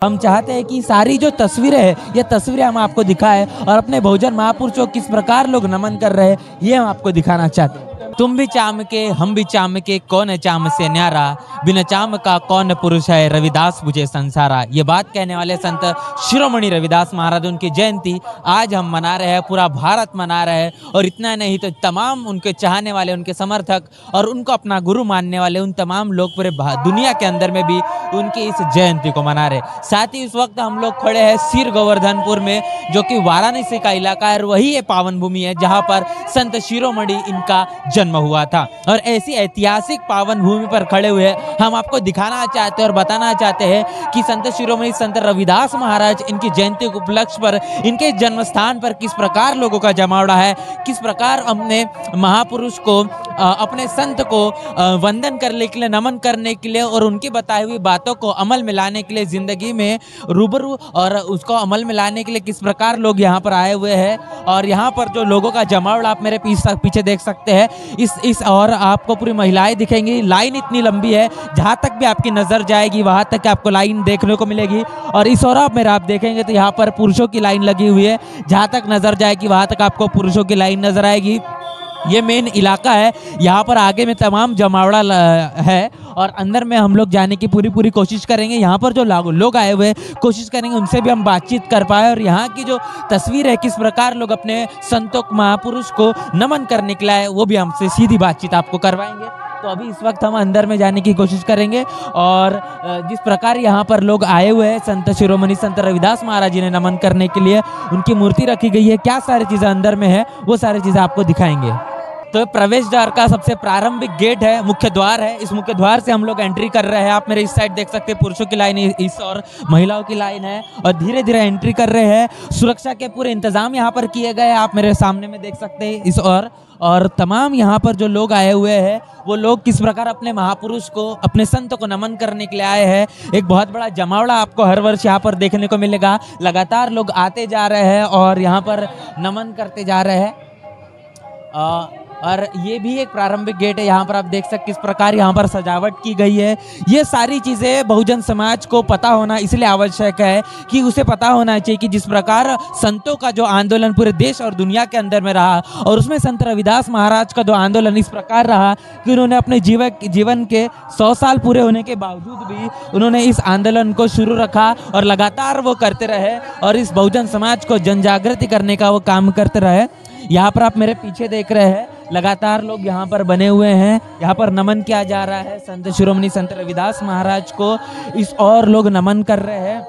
हम चाहते हैं कि सारी जो तस्वीरें हैं ये तस्वीरें हम आपको दिखाएं और अपने बहुजन महापुरुषों को किस प्रकार लोग नमन कर रहे हैं ये हम आपको दिखाना चाहते हैं। तुम भी चाम के हम भी चाम के कौन है चाम से न्यारा, बिना चाम का कौन पुरुष है रविदास मुझे संसारा। ये बात कहने वाले संत शिरोमणि रविदास महाराज उनकी जयंती आज हम मना रहे हैं, पूरा भारत मना रहे हैं। और इतना नहीं तो तमाम उनके चाहने वाले, उनके समर्थक और उनको अपना गुरु मानने वाले उन तमाम लोग पूरे दुनिया के अंदर में भी उनकी इस जयंती को मना रहे। साथ ही इस वक्त हम लोग खड़े हैं सिर गोवर्धनपुर में, जो कि वाराणसी का इलाका है और वही ये पावन भूमि है जहाँ पर संत शिरोमणि इनका जन्म हुआ था। और ऐसी ऐतिहासिक पावन भूमि पर खड़े हुए हम आपको दिखाना चाहते हैं और बताना चाहते हैं कि संत शिरोमणि संत रविदास महाराज इनकी जयंती के उपलक्ष्य पर, इनके जन्म स्थान पर किस प्रकार लोगों का जमावड़ा है, किस प्रकार अपने महापुरुष को, अपने संत को वंदन करने के लिए, नमन करने के लिए और उनकी बताई हुई बातों को अमल में लाने के लिए, जिंदगी में रूबरू और उसको अमल में लाने के लिए किस प्रकार लोग यहाँ पर आए हुए हैं। और यहाँ पर जो लोगों का जमावड़ा आप मेरे पीछे देख सकते हैं, इस और आपको पूरी महिलाएं दिखेंगी। लाइन इतनी लंबी है, जहाँ तक भी आपकी नज़र जाएगी वहाँ तक आपको लाइन देखने को मिलेगी। और इस और आप देखेंगे तो यहाँ पर पुरुषों की लाइन लगी हुई है, जहाँ तक नज़र जाएगी वहाँ तक आपको पुरुषों की लाइन नज़र आएगी। ये मेन इलाका है, यहाँ पर आगे में तमाम जमावड़ा है और अंदर में हम लोग जाने की पूरी कोशिश करेंगे। यहाँ पर जो लोग आए हुए कोशिश करेंगे उनसे भी हम बातचीत कर पाए और यहाँ की जो तस्वीर है किस प्रकार लोग अपने संतों महापुरुष को नमन करने के लिए वो भी हमसे सीधी बातचीत आपको करवाएंगे। तो अभी इस वक्त हम अंदर में जाने की कोशिश करेंगे और जिस प्रकार यहाँ पर लोग आए हुए हैं संत शिरोमणि संत रविदास महाराज जी ने नमन करने के लिए, उनकी मूर्ति रखी गई है, क्या सारी चीज़ें अंदर में है वो सारी चीज़ें आपको दिखाएंगे। तो प्रवेश द्वार का सबसे प्रारंभिक गेट है, मुख्य द्वार है। इस मुख्य द्वार से हम लोग एंट्री कर रहे हैं। आप मेरे इस साइड देख सकते हैं पुरुषों की लाइन इस और महिलाओं की लाइन है और धीरे धीरे एंट्री कर रहे हैं। सुरक्षा के पूरे इंतजाम यहाँ पर किए गए हैं, आप मेरे सामने में देख सकते हैं इस और तमाम यहाँ पर जो लोग आए हुए हैं वो लोग किस प्रकार अपने महापुरुष को, अपने संत को नमन करने के लिए आए हैं। एक बहुत बड़ा जमावड़ा आपको हर वर्ष यहाँ पर देखने को मिलेगा। लगातार लोग आते जा रहे हैं और यहाँ पर नमन करते जा रहे हैं। और ये भी एक प्रारंभिक गेट है, यहाँ पर आप देख सकते किस प्रकार यहाँ पर सजावट की गई है। ये सारी चीज़ें बहुजन समाज को पता होना इसलिए आवश्यक है कि उसे पता होना चाहिए कि जिस प्रकार संतों का जो आंदोलन पूरे देश और दुनिया के अंदर में रहा और उसमें संत रविदास महाराज का जो आंदोलन इस प्रकार रहा कि उन्होंने अपने जीवन के 100 साल पूरे होने के बावजूद भी उन्होंने इस आंदोलन को शुरू रखा और लगातार वो करते रहे और इस बहुजन समाज को जन जागृति करने का वो काम करते रहे। यहाँ पर आप मेरे पीछे देख रहे हैं लगातार लोग यहाँ पर बने हुए हैं, यहाँ पर नमन किया जा रहा है संत शिरोमणि संत रविदास महाराज को। इस और लोग नमन कर रहे हैं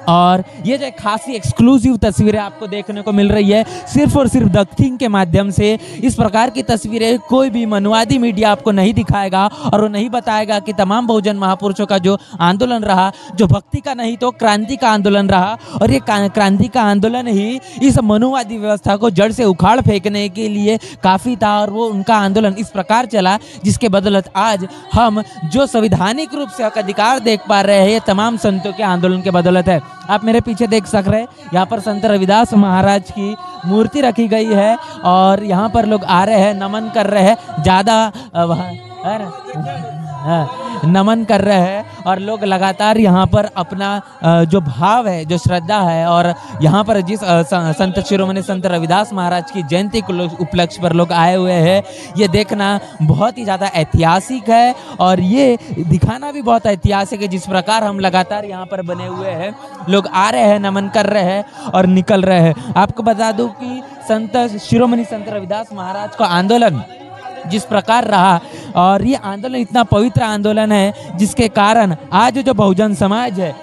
और ये जो खासी एक्सक्लूसिव तस्वीरें आपको देखने को मिल रही है सिर्फ और सिर्फ द किंग के माध्यम से। इस प्रकार की तस्वीरें कोई भी मनुवादी मीडिया आपको नहीं दिखाएगा और वो नहीं बताएगा कि तमाम बहुजन महापुरुषों का जो आंदोलन रहा, जो भक्ति का नहीं तो क्रांति का आंदोलन रहा और ये क्रांति का आंदोलन ही इस मनुवादी व्यवस्था को जड़ से उखाड़ फेंकने के लिए काफ़ी था और वो उनका आंदोलन इस प्रकार चला जिसके बदौलत आज हम जो संवैधानिक रूप से अधिकार देख पा रहे हैं ये तमाम संतों के आंदोलन के बदौलत है। आप मेरे पीछे देख सक रहे हैं यहाँ पर संत रविदास महाराज की मूर्ति रखी गई है और यहाँ पर लोग आ रहे हैं, नमन कर रहे हैं, ज़्यादा नमन कर रहे हैं और लोग लगातार यहाँ पर अपना जो भाव है, जो श्रद्धा है और यहाँ पर जिस संत शिरोमणि संत रविदास महाराज की जयंती के उपलक्ष्य पर लोग आए हुए हैं ये देखना बहुत ही ज़्यादा ऐतिहासिक है और ये दिखाना भी बहुत ऐतिहासिक है। जिस प्रकार हम लगातार यहाँ पर बने हुए हैं, लोग आ रहे हैं, नमन कर रहे हैं और निकल रहे हैं। आपको बता दूँ कि संत शिरोमणि संत रविदास महाराज का आंदोलन जिस प्रकार रहा और ये आंदोलन इतना पवित्र आंदोलन है जिसके कारण आज जो बहुजन समाज है,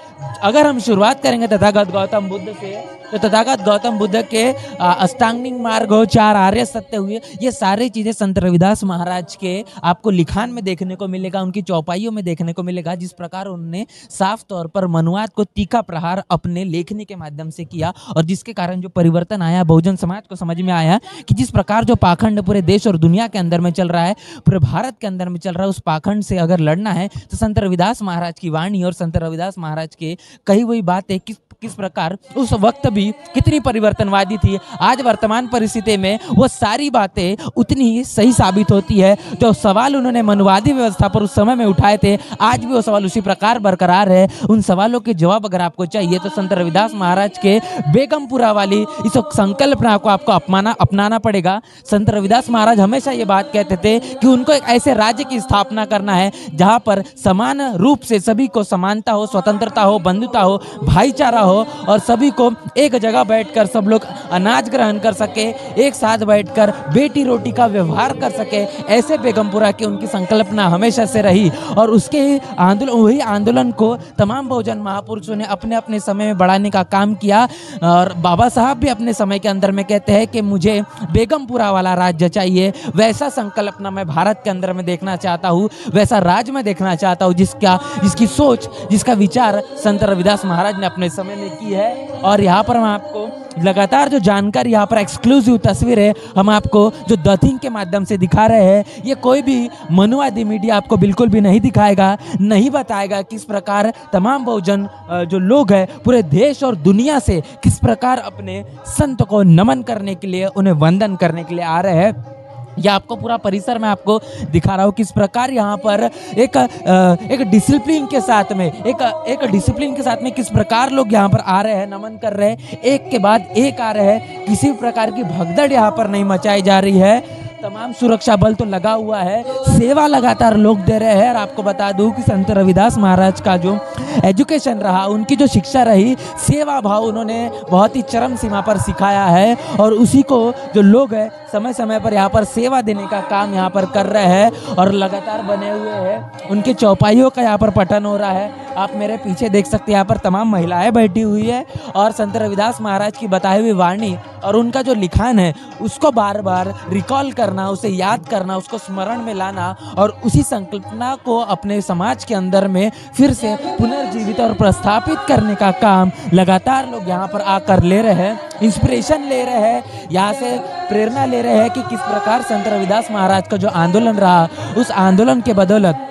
अगर हम शुरुआत करेंगे तथागत गौतम बुद्ध से तो तथागत गौतम बुद्ध के अष्टांगिक मार्ग हो, 4 आर्य सत्य हुए, ये सारी चीज़ें संत रविदास महाराज के आपको लिखान में देखने को मिलेगा, उनकी चौपाइयों में देखने को मिलेगा। जिस प्रकार उन्होंने साफ तौर पर मनुवाद को तीखा प्रहार अपने लेखनी के माध्यम से किया और जिसके कारण जो परिवर्तन आया, बहुजन समाज को समझ में आया कि जिस प्रकार जो पाखंड पूरे देश और दुनिया के अंदर में चल रहा है, पूरे भारत के अंदर में चल रहा है, उस पाखंड से अगर लड़ना है तो संत रविदास महाराज की वाणी और संत रविदास महाराज के थे, कही हुई बातें किस प्रकार उस वक्त भी कितनी परिवर्तनवादी थी, आज वर्तमान परिस्थिति में वो सारी बातें उतनी ही सही साबित होती है। जो सवाल उन्होंने मनुवादी व्यवस्था पर उस समय में उठाए थे, आज भी वो सवाल उसी प्रकार बरकरार है। उन सवालों के जवाब अगर आपको चाहिए तो संत रविदास महाराज के बेगमपुरा वाली इस संकल्पना को आपको अपनाना पड़ेगा। संत रविदास महाराज हमेशा ये बात कहते थे कि उनको एक ऐसे राज्य की स्थापना करना है जहाँ पर समान रूप से सभी को समानता हो, स्वतंत्रता हो, बंधुता हो, भाईचारा हो और सभी को एक जगह बैठकर सब लोग अनाज ग्रहण कर सके, एक साथ बैठकर बेटी रोटी का व्यवहार कर सके। ऐसे बेगमपुरा की उनकी संकल्पना हमेशा से रही और उसके वही आंदोलन को तमाम बहुजन महापुरुषों ने अपने अपने समय में बढ़ाने का काम किया। और बाबा साहब भी अपने समय के अंदर में कहते हैं कि मुझे बेगमपुरा वाला राज्य चाहिए, वैसा संकल्पना मैं भारत के अंदर में देखना चाहता हूँ, वैसा राज्य में देखना चाहता हूँ जिसकी सोच, जिसका विचार संत रविदास महाराज ने अपने समय में की है। और यहाँ पर हम आपको लगातार जो जानकारी, यहाँ पर एक्सक्लूसिव तस्वीर है, हम आपको जो द थिंग के माध्यम से दिखा रहे हैं। ये कोई भी मनुवादी मीडिया आपको बिल्कुल भी नहीं दिखाएगा, नहीं बताएगा किस प्रकार तमाम बहुजन जो लोग हैं पूरे देश और दुनिया से किस प्रकार अपने संत को नमन करने के लिए, उन्हें वंदन करने के लिए आ रहे हैं। यह आपको पूरा परिसर में आपको दिखा रहा हूँ किस प्रकार यहाँ पर एक डिसिप्लिन के साथ में एक डिसिप्लिन के साथ में किस प्रकार लोग यहाँ पर आ रहे हैं, नमन कर रहे हैं, एक के बाद एक आ रहे हैं। किसी प्रकार की भगदड़ यहाँ पर नहीं मचाई जा रही है। तमाम सुरक्षा बल तो लगा हुआ है, सेवा लगातार लोग दे रहे हैं। और आपको बता दूं कि संत रविदास महाराज का जो एजुकेशन रहा, उनकी जो शिक्षा रही, सेवा भाव उन्होंने बहुत ही चरम सीमा पर सिखाया है। और उसी को जो लोग हैं समय समय पर यहाँ पर सेवा देने का काम यहाँ पर कर रहे हैं और लगातार बने हुए हैं। उनके चौपाइयों का यहाँ पर पठन हो रहा है। आप मेरे पीछे देख सकते हैं, यहाँ पर तमाम महिलाएं बैठी हुई है और संत रविदास महाराज की बताई हुई वाणी और उनका जो लिखान है उसको बार बार रिकॉल करना, उसे याद करना, उसको स्मरण में लाना और उसी संकल्पना को अपने समाज के अंदर में फिर से पुनर्जीवित और प्रस्थापित करने का काम लगातार लोग यहाँ पर आकर ले रहे हैं, इंस्पिरेशन ले रहे हैं, यहाँ से प्रेरणा ले रहे हैं कि किस प्रकार संत रविदास महाराज का जो आंदोलन रहा, उस आंदोलन के बदौलत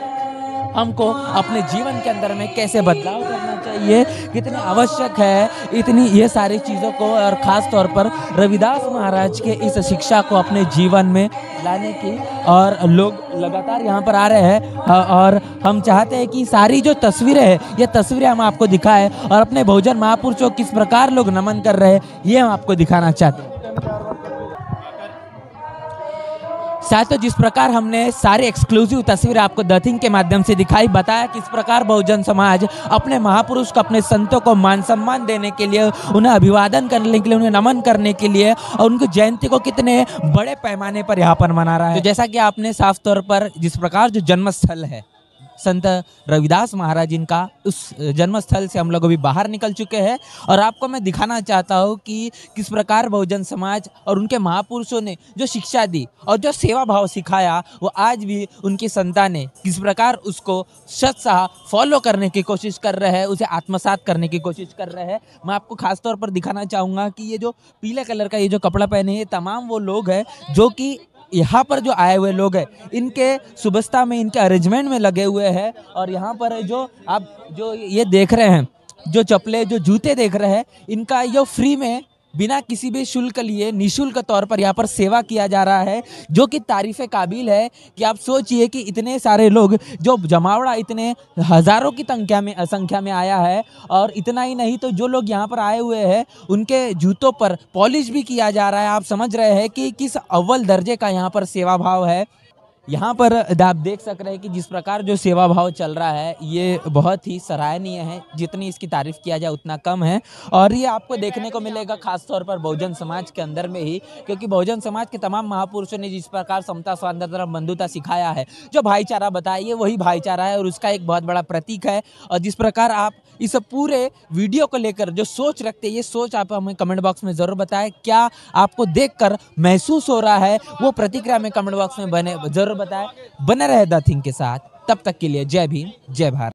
हमको अपने जीवन के अंदर में कैसे बदलाव करना चाहिए, कितने आवश्यक है इतनी ये सारी चीज़ों को, और ख़ास तौर पर रविदास महाराज के इस शिक्षा को अपने जीवन में लाने की। और लोग लगातार यहाँ पर आ रहे हैं और हम चाहते हैं कि सारी जो तस्वीरें हैं, ये तस्वीरें हम आपको दिखाएं और अपने बहुजन महापुरुषों किस प्रकार लोग नमन कर रहे हैं, ये हम आपको दिखाना चाहते हैं। साथियों, जिस प्रकार हमने सारे एक्सक्लूसिव तस्वीरें आपको द थिंग के माध्यम से दिखाई, बताया किस प्रकार बहुजन समाज अपने महापुरुष को, अपने संतों को मान सम्मान देने के लिए, उन्हें अभिवादन करने के लिए, उन्हें नमन करने के लिए और उनकी जयंती को कितने बड़े पैमाने पर यहाँ पर मना रहा है। तो जैसा कि आपने साफ तौर पर जिस प्रकार जो जन्मस्थल है संत रविदास महाराज जिनका, उस जन्मस्थल से हम लोग अभी बाहर निकल चुके हैं और आपको मैं दिखाना चाहता हूँ कि किस प्रकार बहुजन समाज और उनके महापुरुषों ने जो शिक्षा दी और जो सेवा भाव सिखाया, वो आज भी उनकी संतानें किस प्रकार उसको शतसाह फॉलो करने की कोशिश कर रहे हैं, उसे आत्मसात करने की कोशिश कर रहे हैं। मैं आपको खास तौर पर दिखाना चाहूँगा कि ये जो पीले कलर का ये जो कपड़ा पहने हैं, तमाम वो लोग हैं जो कि यहाँ पर जो आए हुए लोग हैं, इनके सुबस्ता में, इनके अरेंजमेंट में लगे हुए हैं। और यहाँ पर जो आप जो ये देख रहे हैं, जो चप्पलें, जो जूते देख रहे हैं, इनका ये फ्री में बिना किसी भी शुल्क लिए निःशुल्क तौर पर यहाँ पर सेवा किया जा रहा है, जो कि तारीफ़ काबिल है। कि आप सोचिए कि इतने सारे लोग, जो जमावड़ा इतने हज़ारों की संख्या में आया है, और इतना ही नहीं तो जो लोग यहाँ पर आए हुए हैं उनके जूतों पर पॉलिश भी किया जा रहा है। आप समझ रहे हैं कि किस अव्वल दर्जे का यहाँ पर सेवा भाव है। यहाँ पर आप देख सक रहे हैं कि जिस प्रकार जो सेवा भाव चल रहा है, ये बहुत ही सराहनीय है। जितनी इसकी तारीफ किया जाए उतना कम है। और ये आपको देखने को मिलेगा खास तौर पर बहुजन समाज के अंदर में ही, क्योंकि बहुजन समाज के तमाम महापुरुषों ने जिस प्रकार समता, स्वातंत्रता, बंधुता सिखाया है, जो भाईचारा बताया, ये वही भाईचारा है और उसका एक बहुत बड़ा प्रतीक है। और जिस प्रकार आप इस पूरे वीडियो को लेकर जो सोच रखते हैं, ये सोच आप हमें कमेंट बॉक्स में ज़रूर बताएं। क्या आपको देखकर महसूस हो रहा है, वो प्रतिक्रिया में कमेंट बॉक्स में ज़रूर बताएं। बने रहे द थिंग के साथ। तब तक के लिए जय भीम, जय भारत।